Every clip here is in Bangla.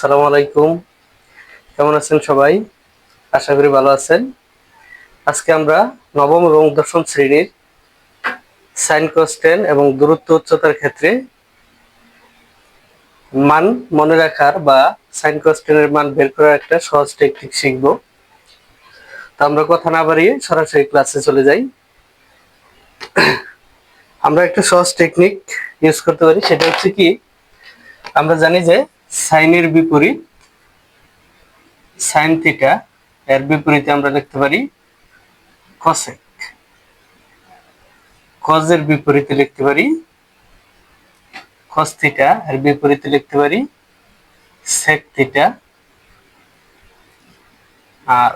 আসসালামু আলাইকুম। কেমন আছেন সবাই? আশা করি ভালো আছেন। আজকে আমরা নবম এবং দশম শ্রেণীর সাইন কস এবং দূরত্ব উচ্চতার ক্ষেত্রে মান মনে রাখার বা সাইন কস এর মান বের করার একটা সহজ টেকনিক শিখব। তো আমরা কথা না বাড়িয়ে সরাসরি ক্লাসে চলে যাই। আমরা একটা সহজ টেকনিক ইউজ করতে পারি, সেটা হচ্ছে কি, আমরা জানি যে সাইনের বিপরীত সাইন থিটা, এর বিপরীতে আমরা লিখতে পারি কসেক। কজের বিপরীতে লিখতে পারি কস থিটা, এর বিপরীতে লিখতে পারি সেক থিটা। আর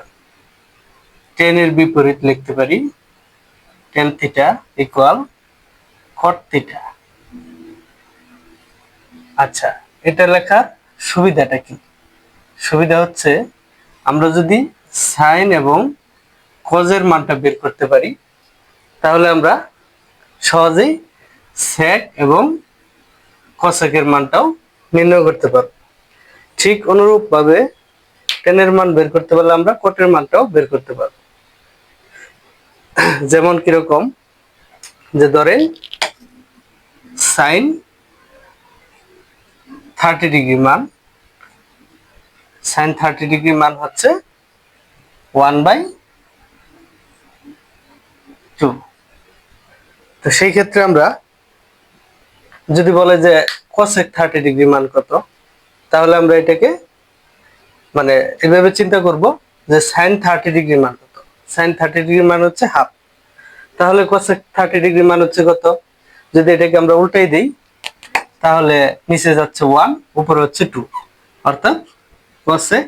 টেন এর বিপরীত লিখতে পারি টেন থিটা ইকুয়াল কট থিটা। আচ্ছা, এটা লেখার সুবিধাটা কি? সুবিধা হচ্ছে, আমরা যদি সাইন এবং কজের মানটা বের করতে পারি, তাহলে আমরা সহজেই সেক এবং কসেকের মানটাও নির্ণয় করতে পারব। ঠিক অনুরূপভাবে টেনের মান বের করতে পারলে আমরা কটের মানটাও বের করতে পারব। যেমন কিরকম, যে ধরেন সাইন 30 ডিগ্রি মান, সাইন 30 ডিগ্রি মান হচ্ছে 1/2। তো সেই ক্ষেত্রে আমরা যদি বলে যে কসেক 30 ডিগ্রি মান কত, তাহলে আমরা এটাকে মানে এভাবে চিন্তা করব যে সাইন 30 ডিগ্রি মান কত। সাইন 30 ডিগ্রি মান হচ্ছে হাফ, তাহলে cosec 30 ডিগ্রি মান হচ্ছে কত? যদি এটাকে আমরা উল্টাই দেই, তাহলে নিচে যাচ্ছে 1, উপরে হচ্ছে 2, অর্থাৎ cosec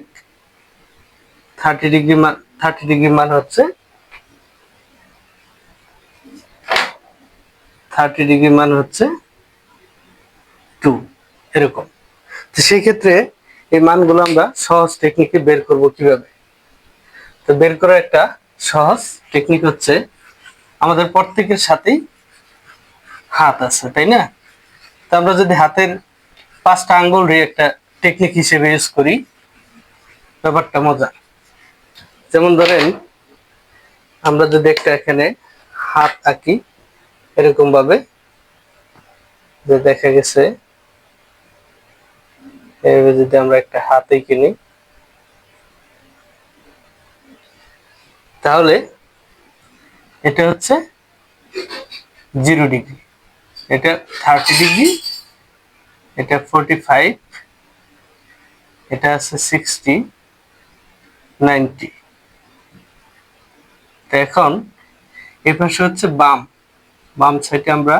30 ডিগ্রি মান 30 ডিগ্রি মান হচ্ছে 30 ডিগ্রি মান হচ্ছে 2, এরকম। তো সেই ক্ষেত্রে এই মানগুলো আমরা সহজ টেকনিকে বের করব কিভাবে? তো বের করার একটা সহজ টেকনিক হচ্ছে, আমাদের প্রত্যেকের সাথেই হাত আছে, তাই না? তো আমরা যদি হাতের 5টা আঙ্গুল একটা টেকনিক হিসেবে ইউজ করি, ব্যাপারটা মজা। যেমন ধরেন, আমরা যদি একটা এখানে হাত আঁকি এরকম ভাবে, যে দেখা গেছে এইভাবে যদি আমরা একটা হাত এঁকে নিই, তাহলে এটা হচ্ছে 0 ডিগ্রি, এটা 30 ডিগ্রি, এটা 45, এটা আছে 60, 90। তো এখন এই পাশে হচ্ছে বাম বাম সাইডে আমরা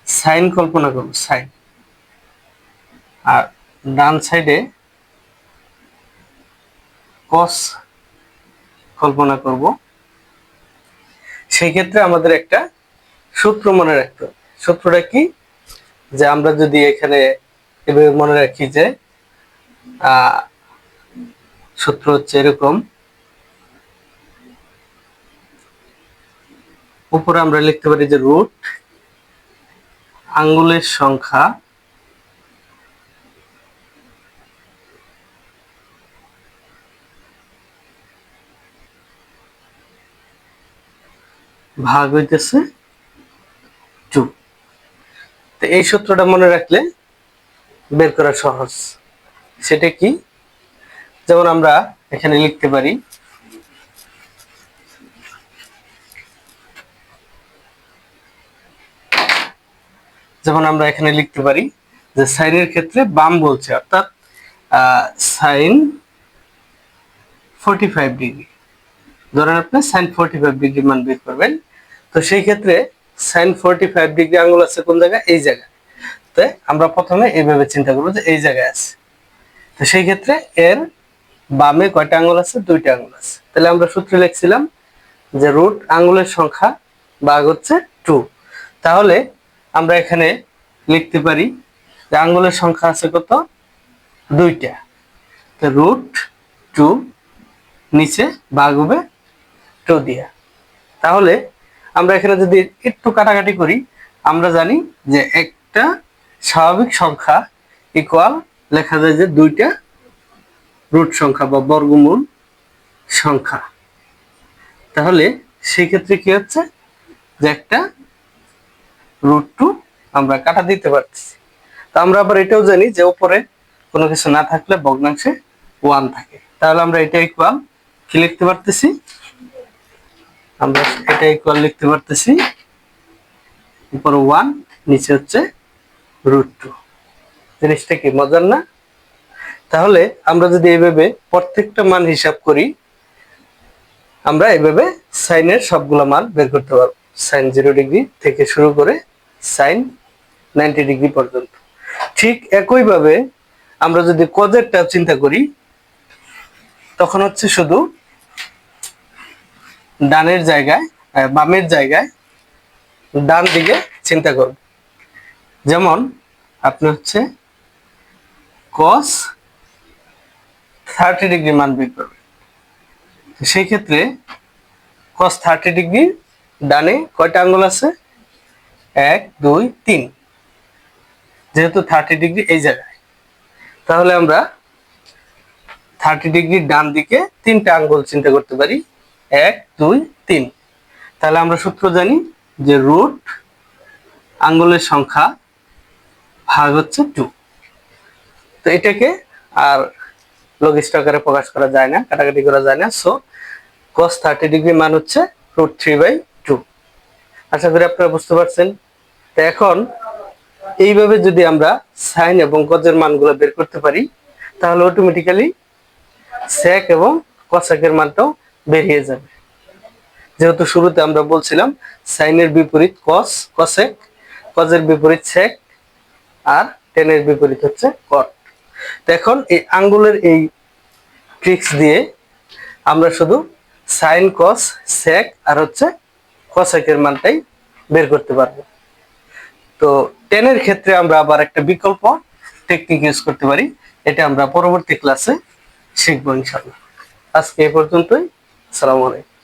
সাইন কল্পনা করব, সাইন। আর ডান সাইডে কস কল্পনা করব। সেই ক্ষেত্রে আমাদের একটা সূত্র মনে রাখতে হবে। সূত্রটা কি? যে আমরা যদি এখানে এভাবে মনে রাখি যে সূত্র হচ্ছে এরকম, উপরে আমরা লিখতে পারি যে রুট আঙ্গুলের সংখ্যা ভাগ হইতেছে 2। তো এই সূত্রটা মনে রাখলে বের করা সহজ। সেটা কি? যেমন আমরা এখানে লিখতে পারি, যে সাইনের ক্ষেত্রে বাম বলছে, অর্থাৎ সাইন 45 ডিগ্রি। ধরেন আপনি সাইন 45 ডিগ্রি মান বের করবেন। তো সেই ক্ষেত্রে সাইন 45 ডিগ্রি আঙ্গুল আছে কোন জায়গায়? এই জায়গায়। তো আমরা প্রথমে এইভাবে চিন্তা করবো যে এই জায়গায় আছে। তো সেই ক্ষেত্রে এর বামে কয়টা আঙ্গুল আছে? 2টা আঙ্গুল আছে। তাহলে আমরা সূত্রে লিখছিলাম যে রুট আঙ্গুলের সংখ্যা ভাগ হচ্ছে 2। তাহলে আমরা এখানে লিখতে পারি যে আঙ্গুলের সংখ্যা আছে কত? 2টা। তো রুট 2 নিচে ভাগ হবে 2 দিয়া। তাহলে আমরা এখানে যদি একটু কাটাকাটি করি, আমরা জানি যে একটা স্বাভাবিক সংখ্যা ইকুয়াল লেখা যায় যে 2টা রুট সংখ্যা বা বর্গমূল সংখ্যা। তাহলে সেই ক্ষেত্রে কি হচ্ছে যে একটা √2 আমরা কাটা দিতে পারতেছি। তো আমরা আবার এটাও জানি যে উপরে কোনো কিছু না থাকলে ভগ্নাংশে 1 থাকে। তাহলে আমরা এটা ইকুয়াল কি লিখতে পারতেছি, আমরা এটা ইকুয়াল লিখতে পারতেছি উপরে 1 নিচে হচ্ছে √2। জিনিসটা কি মজার না? তাহলে আমরা যদি এইভাবে প্রত্যেকটা মান হিসাব করি, আমরা এইভাবে সাইনের সবগুলো মান বের করতে পারবো, সাইন 0 ডিগ্রি থেকে শুরু করে সাইন 90 ডিগ্রি পর্যন্ত। ঠিক একইভাবে আমরা যদি কজেরটা চিন্তা করি, তখন হচ্ছে শুধু ডানের জায়গায় বামের জায়গায় ডান দিকে চিন্তা করব। যেমন আপনি হচ্ছে cos 30 ডিগ্রি মান বের করবেন। সেই ক্ষেত্রে cos 30 ডিগ্রি ডানে কয়টা আঙ্গুল আছে? 1 2 3। যেহেতু 30 ডিগ্রি এই জায়গায়, তাহলে আমরা 30 ডিগ্রি ডান দিকে 3টা আঙ্গুল চিন্তা করতে পারি, 1 2 3। তাহলে আমরা সূত্র জানি যে রুট আঙ্গুলের সংখ্যা ভাগ হচ্ছে 2। তো এটাকে আর লঘিষ্ঠ আকারে প্রকাশ করা যায় না, কাটাকাটি করা যায় না। সো cos 30 ডিগ্রি মান হচ্ছে √3/2। আশা করি আপনারা বুঝতে পারছেন। তো এখন এইভাবে যদি আমরা সাইন এবং কজের মানগুলো বের করতে পারি, তাহলে অটোমেটিক্যালি sec এবং cosec এর মানটাও বেরিয়ে যাবে। যেহেতু শুরুতে আমরা বলছিলাম সাইনের বিপরীত cos, cosec, cos-এর বিপরীত sec, আর tan এর বিপরীত হচ্ছে cot। তো এখন এই আঙ্গুলের এই ট্রিক্স দিয়ে আমরা শুধু সাইন, cos, sec আর হচ্ছে cosec এর মানটাই বের করতে পারবো। তো tan এর ক্ষেত্রে আমরা আবার একটা বিকল্প টেকনিক ইউজ করতে পারি, এটা আমরা পরবর্তী ক্লাসে শিখবো ইনশাআল্লাহ। আজকে এই পর্যন্তই। আসসালামু আলাইকুম।